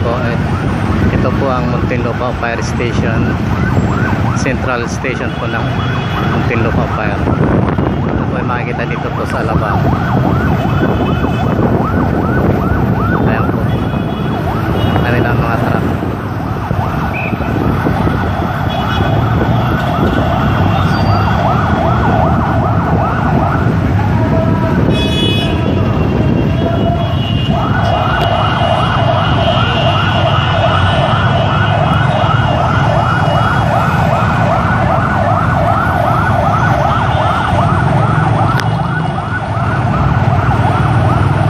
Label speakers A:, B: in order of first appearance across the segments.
A: po. Ito po ang Muntinlupa Fire Station, Central Station po ng Muntinlupa Fire. Ito po ay makikita dito po sa Alabang. Ayan po, ano lang mga truck.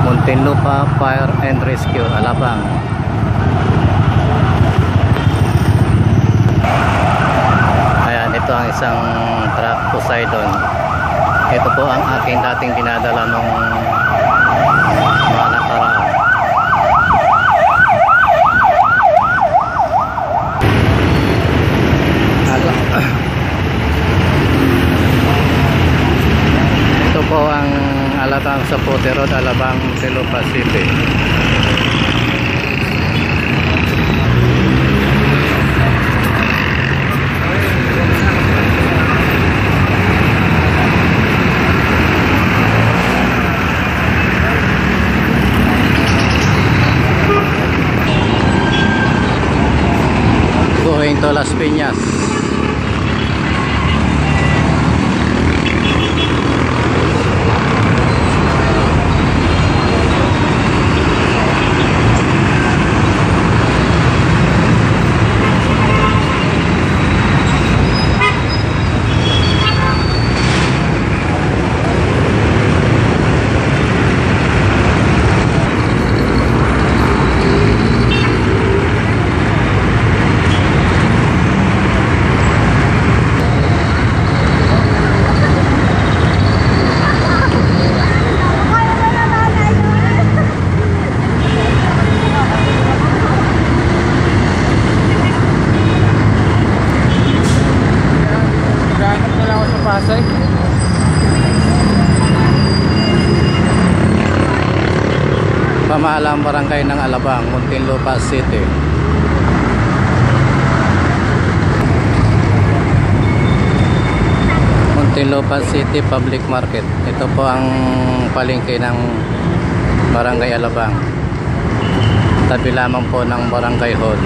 A: Muntinlupa Fire and Rescue, Alabang. Ayan, ito ang isang truck Poseidon. Ito po ang aking dating dinadala nung mga nakaraan. Ito po ang Alatang sa Puti Road, Alabang, Muntinlupa City. Going to Las Piñas. Pasay. Pamahalang barangay ng Alabang, Muntinlupa City. Muntinlupa City Public Market. Ito po ang palengke ng barangay Alabang. Tabi lamang po ng barangay hall.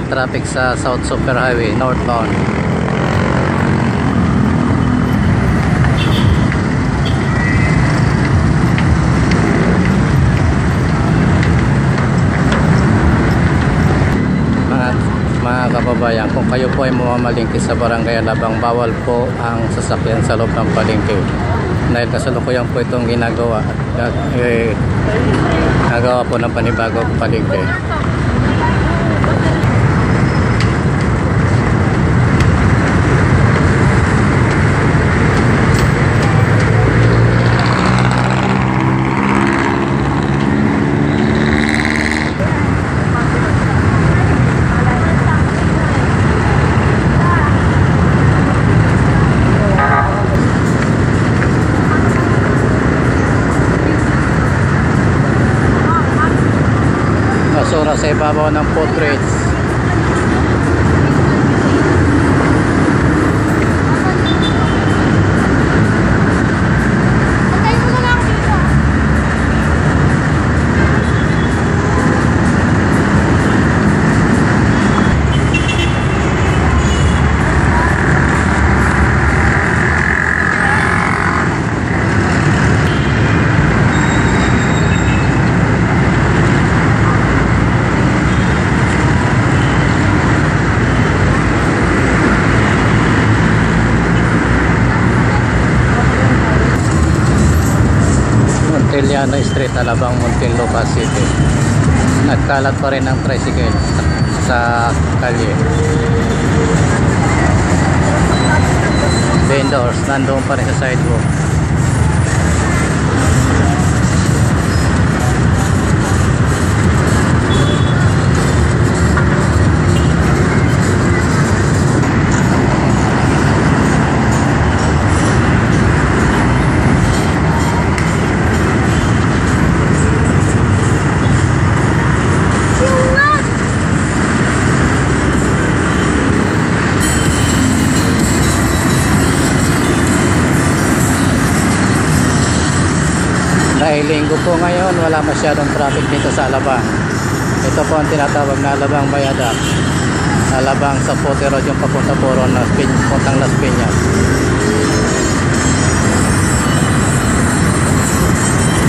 A: Traffic sa South Super Highway northbound. Mga kababayan, kung kayo po ay mamamalingki sa barangay Alabang, bawal po ang sasakyan sa loob ng palengke dahil kasalukuyan po itong ginagawa nagawa po ng panibagong palengke. Basura sa ibabaw ng food rates. Feliciano Street, Alabang, Muntinlupa City. Nagkalat pa rin ang tricycle sa kalye. Vendors nandoon pa rin sa sidewalk. Dahil linggo po ngayon, wala masyadong traffic dito sa Alabang. Ito po ang tinatawag na Alabang Viaduct. Alabang sa Pote Road yung papunta po ron na puntang Las Piñas.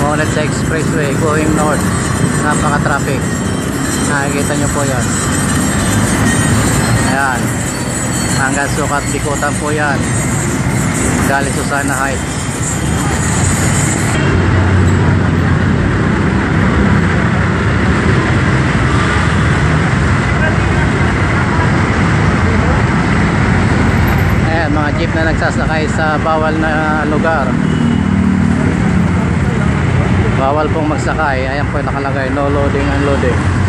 A: Ngunit sa expressway going north, napaka-traffic. Nakikita nyo po yan. Ayan. Hanggang Sukat Bikutan po yan. Galing Susana Heights. Mga jeep na nagsasakay sa bawal na lugar, bawal pong magsakay. Ayan po nakalagay, no loading, unloading.